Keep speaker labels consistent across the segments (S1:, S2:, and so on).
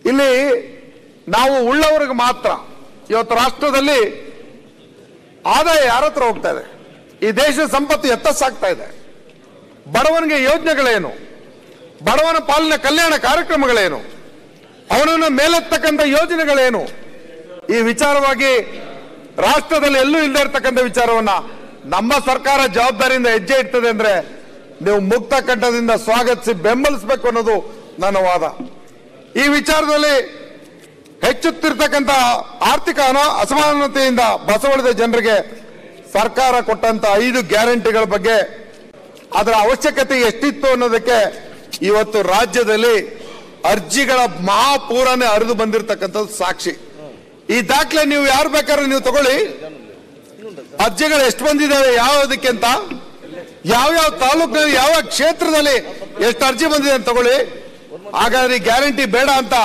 S1: ಇಲ್ಲಿ ನಾವು ಉಳ್ಳವರಿಗೆ ಮಾತ್ರ ಇವತ್ತು ರಾಷ್ಟ್ರದಲ್ಲಿ ಆದಾಯ ಯಾರ ಹತ್ರ ಹೋಗ್ತಾ ಇದೆ? ಈ ದೇಶದ ಸಂಪತ್ತು ಎತ್ತ ಸಾಗ್ತಾ ಇದೆ? ಬಡವನಿಗೆ ಯೋಜನೆಗಳೇನು? ಬಡವನ ಪಾಲಿನ ಕಲ್ಯಾಣ ಕಾರ್ಯಕ್ರಮಗಳೇನು? ಅವನನ್ನು ಮೇಲೆತ್ತಕ್ಕಂಥ ಯೋಜನೆಗಳೇನು? ಈ ವಿಚಾರವಾಗಿ ರಾಷ್ಟ್ರದಲ್ಲಿ ಎಲ್ಲೂ ಇಲ್ಲದೆ ಇರತಕ್ಕಂಥ ವಿಚಾರವನ್ನ ನಮ್ಮ ಸರ್ಕಾರ ಜವಾಬ್ದಾರಿಯಿಂದ ಹೆಜ್ಜೆ ಇಡ್ತದೆ ಅಂದ್ರೆ ನೀವು ಮುಕ್ತ ಕಂಠದಿಂದ ಸ್ವಾಗತಿಸಿ ಬೆಂಬಲಿಸಬೇಕು ಅನ್ನೋದು ನನ್ನ ವಾದ. ಈ ವಿಚಾರದಲ್ಲಿ ಹೆಚ್ಚುತ್ತಿರ್ತಕ್ಕಂಥ ಆರ್ಥಿಕ ಅಸಮಾನತೆಯಿಂದ ಬಸವಳಿದ ಜನರಿಗೆ ಸರ್ಕಾರ ಕೊಟ್ಟಂತ 5 ಗ್ಯಾರಂಟಿಗಳ ಬಗ್ಗೆ ಅದರ ಅವಶ್ಯಕತೆ ಎಷ್ಟಿತ್ತು ಅನ್ನೋದಕ್ಕೆ ಇವತ್ತು ರಾಜ್ಯದಲ್ಲಿ ಅರ್ಜಿಗಳ ಮಹಾಪೂರನೇ ಹರಿದು ಬಂದಿರತಕ್ಕಂಥದ್ದು ಸಾಕ್ಷಿ. ಈ ದಾಖಲೆ ನೀವು ಯಾರು ಬೇಕಾದ್ರೆ ನೀವು ತಗೊಳ್ಳಿ. ಅರ್ಜಿಗಳು ಎಷ್ಟು ಬಂದಿದ್ದಾವೆ, ಯಾವುದಕ್ಕೆ ಅಂತ, ಯಾವ್ಯಾವ ತಾಲೂಕಿನಲ್ಲಿ ಯಾವ ಕ್ಷೇತ್ರದಲ್ಲಿ ಎಷ್ಟು ಅರ್ಜಿ ಬಂದಿದೆ ಅಂತ ತಗೊಳ್ಳಿ. ಹಾಗಾದ್ರೆ ಗ್ಯಾರಂಟಿ ಬೇಡ ಅಂತ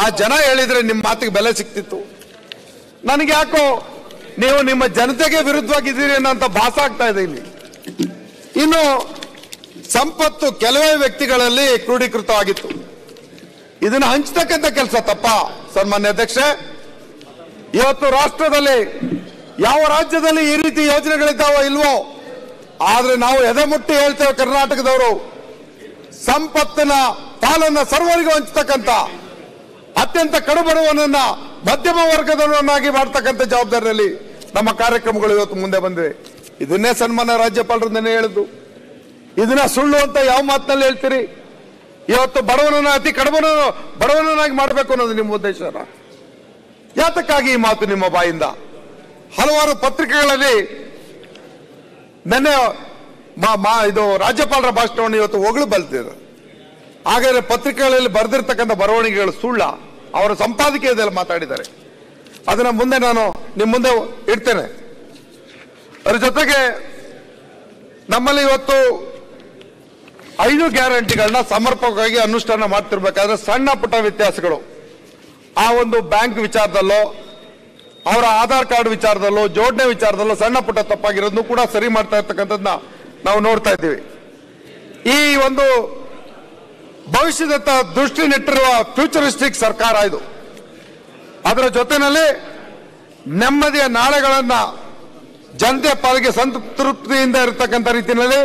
S1: ಆ ಜನ ಹೇಳಿದ್ರೆ ನಿಮ್ಮ ಮಾತಿಗೆ ಬೆಲೆ ಸಿಕ್ತಿತ್ತು. ನನಗೆ ಯಾಕೋ ನೀವು ನಿಮ್ಮ ಜನತೆಗೆ ವಿರುದ್ಧವಾಗಿದ್ದೀರಿ ಅನ್ನೋಂಥ ಭಾಸ ಆಗ್ತಾ ಇದೆ ಇಲ್ಲಿ. ಇನ್ನು ಸಂಪತ್ತು ಕೆಲವೇ ವ್ಯಕ್ತಿಗಳಲ್ಲಿ ಕ್ರೋಢೀಕೃತವಾಗಿತ್ತು. ಇದನ್ನು ಹಂಚತಕ್ಕಂಥ ಕೆಲಸ ತಪ್ಪ ಸನ್ಮಾನ್ಯ ಅಧ್ಯಕ್ಷೆ? ಇವತ್ತು ರಾಷ್ಟ್ರದಲ್ಲಿ ಯಾವ ರಾಜ್ಯದಲ್ಲಿ ಈ ರೀತಿ ಯೋಜನೆಗಳಿದ್ದಾವೋ ಇಲ್ವೋ, ಆದ್ರೆ ನಾವು ಎದೆ ಮುಟ್ಟಿ ಹೇಳ್ತೇವೆ, ಕರ್ನಾಟಕದವರು ಸಂಪತ್ತಿನ ಪಾಲನ್ನ ಸರ್ವರಿಗೂ ಹಂಚತಕ್ಕಂಥ, ಅತ್ಯಂತ ಕಡುಬಡವನನ್ನ ಮಧ್ಯಮ ವರ್ಗದವರನ್ನಾಗಿ ಮಾಡ್ತಕ್ಕಂಥ ಜವಾಬ್ದಾರಿಯಲ್ಲಿ ನಮ್ಮ ಕಾರ್ಯಕ್ರಮಗಳು ಇವತ್ತು ಮುಂದೆ ಬಂದಿವೆ. ಇದನ್ನೇ ಸನ್ಮಾನ್ಯ ರಾಜ್ಯಪಾಲರು ನೆನ್ನೆ ಹೇಳಿದ್ದು. ಇದನ್ನ ಸುಳ್ಳು ಅಂತ ಯಾವ ಮಾತಿನಲ್ಲಿ ಹೇಳ್ತೀರಿ? ಇವತ್ತು ಬಡವನನ್ನ ಅತಿ ಬಡವನನ್ನಾಗಿ ಮಾಡಬೇಕು ಅನ್ನೋದು ನಿಮ್ಮ ಉದ್ದೇಶನ? ಯಾತಕ್ಕಾಗಿ ಈ ಮಾತು ನಿಮ್ಮ ಬಾಯಿಂದ? ಹಲವಾರು ಪತ್ರಿಕೆಗಳಲ್ಲಿ ನೆನ್ನೆ ಇದು ರಾಜ್ಯಪಾಲರ ಭಾಷಣವನ್ನು ಇವತ್ತು ಹೊಗಳು ಬಲ್ತಿದ್ರು. ಹಾಗಾದ್ರೆ ಪತ್ರಿಕೆಗಳಲ್ಲಿ ಬರೆದಿರ್ತಕ್ಕಂಥ ಬರವಣಿಗೆಗಳು ಸುಳ್ಳ? ಅವರ ಸಂಪಾದಕೀಯದಲ್ಲಿ ಮಾತಾಡಿದ್ದಾರೆ. ಅದನ್ನ ಮುಂದೆ ನಾನು ನಿಮ್ಮ ಮುಂದೆ ಇಡ್ತೇನೆ. ಅದರ ಜೊತೆಗೆ ನಮ್ಮಲ್ಲಿ ಇವತ್ತು 5 ಗ್ಯಾರಂಟಿಗಳನ್ನ ಸಮರ್ಪಕವಾಗಿ ಅನುಷ್ಠಾನ ಮಾಡ್ತಿರ್ಬೇಕಾದ್ರೆ ಸಣ್ಣ ಪುಟ್ಟ ವ್ಯತ್ಯಾಸಗಳು, ಆ ಒಂದು ಬ್ಯಾಂಕ್ ವಿಚಾರದಲ್ಲೋ ಅವರ ಆಧಾರ್ ಕಾರ್ಡ್ ವಿಚಾರದಲ್ಲೋ ಜೋಡಣೆ ವಿಚಾರದಲ್ಲೋ ಸಣ್ಣ ಪುಟ್ಟ ತಪ್ಪಾಗಿರೋದನ್ನು ಕೂಡ ಸರಿ ಮಾಡ್ತಾ ಇರ್ತಕ್ಕಂಥದ್ದನ್ನ ನಾವು ನೋಡ್ತಾ ಇದ್ದೀವಿ. ಈ ಒಂದು ಭವಿಷ್ಯದತ್ತ ದೃಷ್ಟಿ ನೆಟ್ಟಿರುವ ಫ್ಯೂಚರಿಸ್ಟಿಕ್ ಸರ್ಕಾರ ಇದು. ಅದರ ಜೊತೆಯಲ್ಲಿ ನೆಮ್ಮದಿಯ ನಾಳೆಗಳನ್ನ ಜನತೆಯ ಪಾಲಿಗೆ ಸಂತೃಪ್ತಿಯಿಂದ ಇರತಕ್ಕಂಥ ರೀತಿಯಲ್ಲಿ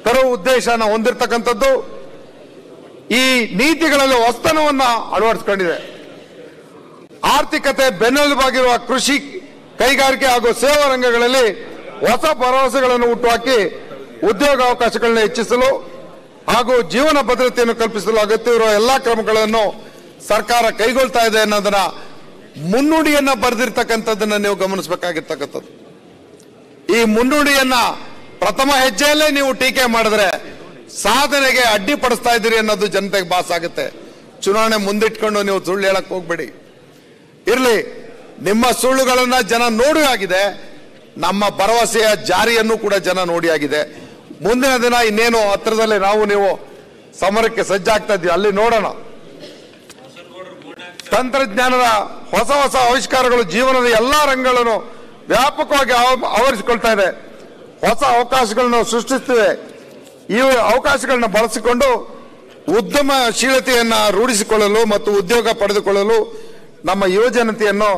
S1: ತರುವ ಉದ್ದೇಶನ ಹೊಂದಿರತಕ್ಕಂಥದ್ದು. ಈ ನೀತಿಗಳಲ್ಲಿ ಹೊಸತನವನ್ನ ಅಳವಡಿಸಿಕೊಂಡಿದೆ. ಆರ್ಥಿಕತೆ ಬೆನ್ನೆಲುಬಾಗಿರುವ ಕೃಷಿ, ಕೈಗಾರಿಕೆ ಹಾಗೂ ಸೇವಾ ರಂಗಗಳಲ್ಲಿ ಹೊಸ ಭರವಸೆಗಳನ್ನು ಹುಟ್ಟುಹಾಕಿ ಉದ್ಯೋಗಾವಕಾಶಗಳನ್ನು ಹೆಚ್ಚಿಸಲು ಹಾಗೂ ಜೀವನ ಭದ್ರತೆಯನ್ನು ಕಲ್ಪಿಸಲು ಅಗತ್ಯವಿರುವ ಎಲ್ಲಾ ಕ್ರಮಗಳನ್ನು ಸರ್ಕಾರ ಕೈಗೊಳ್ತಾ ಇದೆ ಅನ್ನೋದನ್ನ ಮುನ್ನುಡಿಯನ್ನ ಬರೆದಿರ್ತಕ್ಕಂಥದ್ದನ್ನ ನೀವು ಗಮನಿಸಬೇಕಾಗಿರ್ತಕ್ಕಂಥದ್ದು. ಈ ಮುನ್ನುಡಿಯನ್ನ ಪ್ರಥಮ ಹೆಜ್ಜೆಯಲ್ಲೇ ನೀವು ಟೀಕೆ ಮಾಡಿದ್ರೆ ಸಾಧನೆಗೆ ಅಡ್ಡಿಪಡಿಸ್ತಾ ಇದ್ದೀರಿ ಅನ್ನೋದು ಜನತೆಗೆ ಭಾಸ ಆಗುತ್ತೆ. ಚುನಾವಣೆ ಮುಂದಿಟ್ಕೊಂಡು ನೀವು ಸುಳ್ಳು ಹೇಳಕ್ ಹೋಗ್ಬೇಡಿ. ಇರ್ಲಿ, ನಿಮ್ಮ ಸುಳ್ಳುಗಳನ್ನ ಜನ ನೋಡಿ ಆಗಿದೆ, ನಮ್ಮ ಭರವಸೆಯ ಜಾರಿಯನ್ನು ಕೂಡ ಜನ ನೋಡಿ ಆಗಿದೆ. ಮುಂದಿನ ದಿನ ಇನ್ನೇನು ಹತ್ರದಲ್ಲೇ ನಾವು ನೀವು ಸಮರಕ್ಕೆ ಸಜ್ಜಾಗ್ತಾ ಇದ್ದೀವಿ, ಅಲ್ಲಿ ನೋಡೋಣ. ತಂತ್ರಜ್ಞಾನದ ಹೊಸ ಹೊಸ ಆವಿಷ್ಕಾರಗಳು ಜೀವನದ ಎಲ್ಲಾ ರಂಗಗಳನ್ನು ವ್ಯಾಪಕವಾಗಿ ಆವರಿಸಿಕೊಳ್ತಾ ಇದೆ. ಹೊಸ ಅವಕಾಶಗಳನ್ನು ಸೃಷ್ಟಿಸುತ್ತಿವೆ. ಈ ಅವಕಾಶಗಳನ್ನ ಬಳಸಿಕೊಂಡು ಉದ್ಯಮಶೀಲತೆಯನ್ನ ರೂಢಿಸಿಕೊಳ್ಳಲು ಮತ್ತು ಉದ್ಯೋಗ ಪಡೆದುಕೊಳ್ಳಲು ನಮ್ಮ ಯುವಜನತೆಯನ್ನು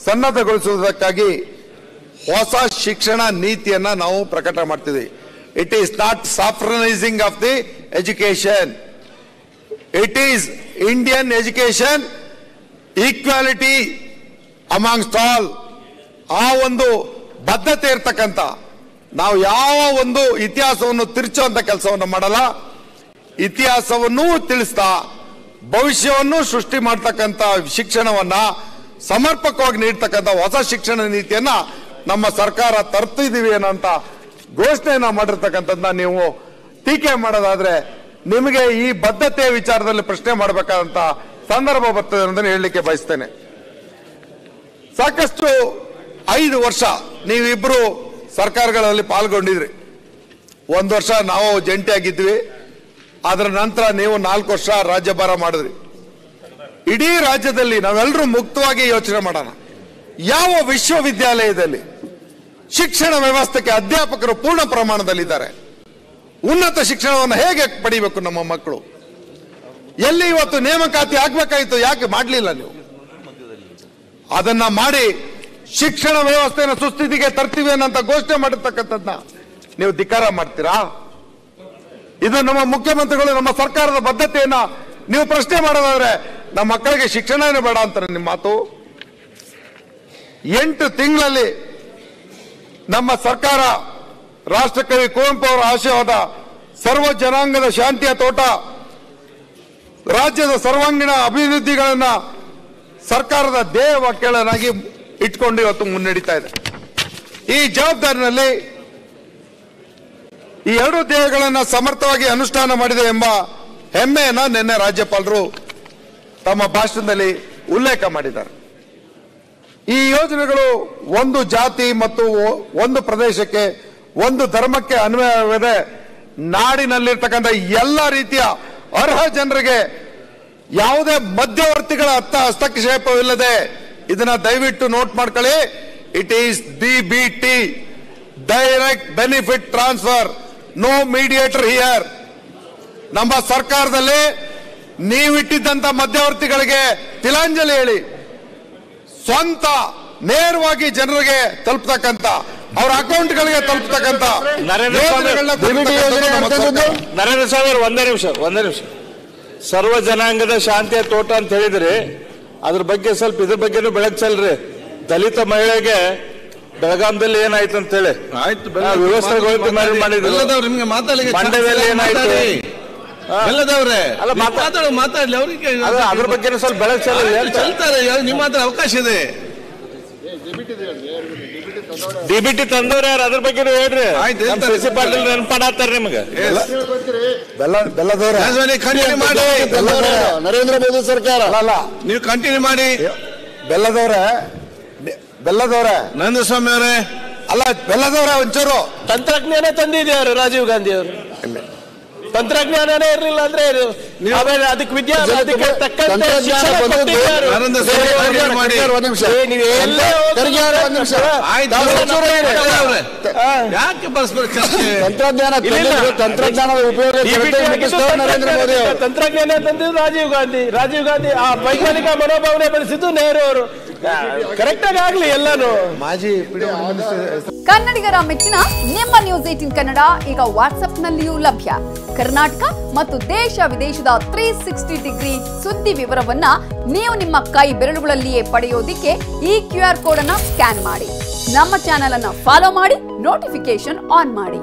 S1: ಸನ್ನದ್ಧಗೊಳಿಸುವುದಕ್ಕಾಗಿ ಹೊಸ ಶಿಕ್ಷಣ ನೀತಿಯನ್ನ ನಾವು ಪ್ರಕಟ ಮಾಡ್ತಿದ್ದೀವಿ. It is not saffronising of the education, it is Indian education equality amongst all. ಆ ಒಂದು ಬದ್ಧತೆ ಇರ್ತಕ್ಕಂಥ, ನಾವು ಯಾವ ಒಂದು ಇತಿಹಾಸವನ್ನು ತಿರುಚುವಂತ ಕೆಲಸವನ್ನು ಮಾಡಲ್ಲ. ಇತಿಹಾಸವನ್ನೂ ತಿಳಿಸ್ತಾ ಭವಿಷ್ಯವನ್ನು ಸೃಷ್ಟಿ ಮಾಡ್ತಕ್ಕಂಥ ಶಿಕ್ಷಣವನ್ನ ಸಮರ್ಪಕವಾಗಿ ನೀಡ್ತಕ್ಕಂಥ ಹೊಸ ಶಿಕ್ಷಣ ನೀತಿಯನ್ನ ನಮ್ಮ ಸರ್ಕಾರ ತರ್ತಿದೀವಿ ಅನ್ನೋಂತ ಘೋಷಣೆಯನ್ನ ಮಾಡಿರ್ತಕ್ಕಂಥದ್ದನ್ನ ನೀವು ಟೀಕೆ ಮಾಡೋದಾದ್ರೆ ನಿಮಗೆ ಈ ಬದ್ಧತೆಯ ವಿಚಾರದಲ್ಲಿ ಪ್ರಶ್ನೆ ಮಾಡಬೇಕಾದಂತ ಸಂದರ್ಭ ಬರ್ತದೆ ಅನ್ನೋದನ್ನು ಹೇಳಲಿಕ್ಕೆ ಬಯಸ್ತೇನೆ. ಸಾಕಷ್ಟು 5 ವರ್ಷ ನೀವಿಬ್ರು ಸರ್ಕಾರಗಳಲ್ಲಿ ಪಾಲ್ಗೊಂಡಿದ್ರಿ. 1 ವರ್ಷ ನಾವು ಜಂಟಿಯಾಗಿದ್ವಿ. ಅದರ ನಂತರ ನೀವು 4 ವರ್ಷ ರಾಜ್ಯಭಾರ ಮಾಡಿದ್ರಿ. ಇಡೀ ರಾಜ್ಯದಲ್ಲಿ ನಾವೆಲ್ಲರೂ ಮುಕ್ತವಾಗಿ ಯೋಚನೆ ಮಾಡೋಣ. ಯಾವ ವಿಶ್ವವಿದ್ಯಾಲಯದಲ್ಲಿ ಶಿಕ್ಷಣ ವ್ಯವಸ್ಥೆಗೆ ಅಧ್ಯಾಪಕರು ಪೂರ್ಣ ಪ್ರಮಾಣದಲ್ಲಿದ್ದಾರೆ? ಉನ್ನತ ಶಿಕ್ಷಣವನ್ನು ಹೇಗೆ ಪಡಿಬೇಕು ನಮ್ಮ ಮಕ್ಕಳು? ಎಲ್ಲಿ ಇವತ್ತು ನೇಮಕಾತಿ ಆಗ್ಬೇಕಾಯ್ತು, ಯಾಕೆ ಮಾಡಲಿಲ್ಲ ನೀವು? ಅದನ್ನ ಮಾಡಿ ಶಿಕ್ಷಣ ವ್ಯವಸ್ಥೆನ ಸುಸ್ಥಿತಿಗೆ ತರ್ತೀವಿ ಅನ್ನಂತ ಘೋಷಣೆ ಮಾಡಿರ್ತಕ್ಕಂಥದ್ದನ್ನ ನೀವು ಧಿಕ್ಕಾರ ಮಾಡ್ತೀರಾ? ಇದು ನಮ್ಮ ಮುಖ್ಯಮಂತ್ರಿಗಳು, ನಮ್ಮ ಸರ್ಕಾರದ ಬದ್ಧತೆಯನ್ನ ನೀವು ಪ್ರಶ್ನೆ ಮಾಡೋದಾದ್ರೆ ನಮ್ಮ ಮಕ್ಕಳಿಗೆ ಶಿಕ್ಷಣನೇ ಬೇಡ ಅಂತಾರೆ ನಿಮ್ಮ ಮಾತು. 8 ತಿಂಗಳಲ್ಲಿ ನಮ್ಮ ಸರ್ಕಾರ ರಾಷ್ಟ್ರಕವಿ ಕುವೆಂಪು ಅವರ ಆಶಯವಾದ ಸರ್ವ ಜನಾಂಗದ ಶಾಂತಿಯ ತೋಟ, ರಾಜ್ಯದ ಸರ್ವಾಂಗೀಣ ಅಭಿವೃದ್ಧಿಗಳನ್ನ ಸರ್ಕಾರದ ಧ್ಯೇಯ ವಾಕ್ಯಗಳನ್ನಾಗಿ ಇಟ್ಕೊಂಡು ಇವತ್ತು ಮುನ್ನಡೀತಾ ಇದೆ. ಈ ಜವಾಬ್ದಾರಿನಲ್ಲಿ ಈ 2 ಧ್ಯೇಯಗಳನ್ನು ಸಮರ್ಥವಾಗಿ ಅನುಷ್ಠಾನ ಮಾಡಿದೆ ಎಂಬ ಹೆಮ್ಮೆಯನ್ನ ನಿನ್ನೆ ರಾಜ್ಯಪಾಲರು ತಮ್ಮ ಭಾಷಣದಲ್ಲಿ ಉಲ್ಲೇಖ ಮಾಡಿದ್ದಾರೆ. ಈ ಯೋಜನೆಗಳು ಒಂದು ಜಾತಿ ಮತ್ತು ಒಂದು ಪ್ರದೇಶಕ್ಕೆ, ಒಂದು ಧರ್ಮಕ್ಕೆ ಅನ್ವಯವಿದೆ. ನಾಡಿನಲ್ಲಿರ್ತಕ್ಕಂಥ ಎಲ್ಲ ರೀತಿಯ ಅರ್ಹ ಜನರಿಗೆ ಯಾವುದೇ ಮಧ್ಯವರ್ತಿಗಳ ಹಸ್ತಕ್ಷೇಪವಿಲ್ಲದೆ, ಇದನ್ನ ದಯವಿಟ್ಟು ನೋಟ್ ಮಾಡ್ಕೊಳ್ಳಿ. It is DBT, direct benefit transfer, no mediator here. ನಮ್ಮ ಸರ್ಕಾರದಲ್ಲಿ ನೀವಿಟ್ಟಿದ್ದಂತ ಮಧ್ಯವರ್ತಿಗಳಿಗೆ ತಿಲಾಂಜಲಿ ಹೇಳಿ ಸ್ವಂತ ನೇರವಾಗಿ ಜನರಿಗೆ ತಲುಪತಕ್ಕಂತ, ಅವರ ಅಕೌಂಟ್ಗಳಿಗೆ ತಲುಪತಕ್ಕಂತ
S2: ನರೇಂದ್ರ ಸ್ವಾಮಿ ಒಂದೇ ನಿಮಿಷ ಸರ್ವ ಜನಾಂಗದ ಶಾಂತಿಯ ತೋಟ ಅಂತ ಹೇಳಿದ್ರಿ. ಅದ್ರ ಬಗ್ಗೆ ಸ್ವಲ್ಪ ಇದ್ರ ಬಗ್ಗೆನೂ ಬೆಳಕು ಚೆಲ್ರಿ. ದಲಿತ ಮಹಿಳೆಗೆ ಬೆಳಗಾಂದಲ್ಲಿ ಏನಾಯ್ತು ಅಂತ ಹೇಳಿ ವ್ಯವಸ್ಥೆಗಳು ಮಾಡಿದ್ರು. ಮಂಡ್ಯದಲ್ಲಿ ಏನಾಯ್ತು
S3: ಮಾತಾಡ್ಲಿ, ಅವ್ರಿಗೆ
S2: ಅದ್ರ ಬಗ್ಗೆ ಸ್ವಲ್ಪ ಬೆಳಕು
S3: ಚೆಲ್ತಾರೆ. ನಿಮ್ಮ ಮಾತ್ರ ಅವಕಾಶ ಇದೆ.
S2: DBT ತಂದವ್ರ ಯಾರು ಅದ್ರ ಬಗ್ಗೆ ಹೇಳ್ರಿ. ಸಿ ಪಾಟೀಲ್ ನೆನಪಾಡತ್ತಾರ ನಿಮ್ಗೆ.
S3: ನರೇಂದ್ರ ಮೋದಿ ಸರ್ಕಾರ ಅಲ್ಲ, ನೀವು ಕಂಟಿನ್ಯೂ ಮಾಡಿ.
S1: ಬೆಲ್ಲದವ್ರೆ
S3: ನರೇಂದ್ರ ಸ್ವಾಮಿ ಅವರೇ
S1: ಅಲ್ಲ, ಬೆಲ್ಲದವ್ರೆ ಒಂಚೂರು
S4: ತಂತ್ರಜ್ಞಾನ ತಂದಿದ್ಯಾರು ರಾಜೀವ್ ಗಾಂಧಿ ಅವರು. ತಂತ್ರಜ್ಞಾನನೇ ಇರಲಿಲ್ಲ ಅಂದ್ರೆ ಆಮೇಲೆ ಅದಕ್ಕೆ ಅದಕ್ಕೆ ತಕ್ಕಂತೆ
S3: ತಂತ್ರಜ್ಞಾನದ ಉಪಯೋಗ ನರೇಂದ್ರ ಮೋದಿ
S4: ತಂತ್ರಜ್ಞಾನ ತಂದಿದ್ದು ರಾಜೀವ್ ಗಾಂಧಿ ಆ ವೈಜ್ಞಾನಿಕ ಮನೋಭಾವನೆ ಬೆಳೆಸಿದ್ದು ನೆಹರು ಅವರು. ಕರೆಕ್ಟ್ ಆಗಿ ಆಗ್ಲಿ ಎಲ್ಲಾನು.
S1: ಮಾಜಿ
S5: ಕನ್ನಡಿಗರ ಮೆಚ್ಚಿನ ನಿಮ್ಮ ನ್ಯೂಸ್ 18 ಕನ್ನಡ ಈಗ ವಾಟ್ಸ್ಆಪ್ನಲ್ಲಿಯೂ ಲಭ್ಯ. ಕರ್ನಾಟಕ ಮತ್ತು ದೇಶ ವಿದೇಶದ 360 ಡಿಗ್ರಿ ಸುದ್ದಿ ವಿವರವನ್ನ ನೀವು ನಿಮ್ಮ ಕೈ ಬೆರಳುಗಳಲ್ಲಿಯೇ ಪಡೆಯೋದಿಕ್ಕೆ ಈ QR ಕೋಡ್ ಅನ್ನ ಸ್ಕ್ಯಾನ್ ಮಾಡಿ. ನಮ್ಮ ಚಾನೆಲ್ ಅನ್ನ ಫಾಲೋ ಮಾಡಿ, ನೋಟಿಫಿಕೇಶನ್ ಆನ್ ಮಾಡಿ.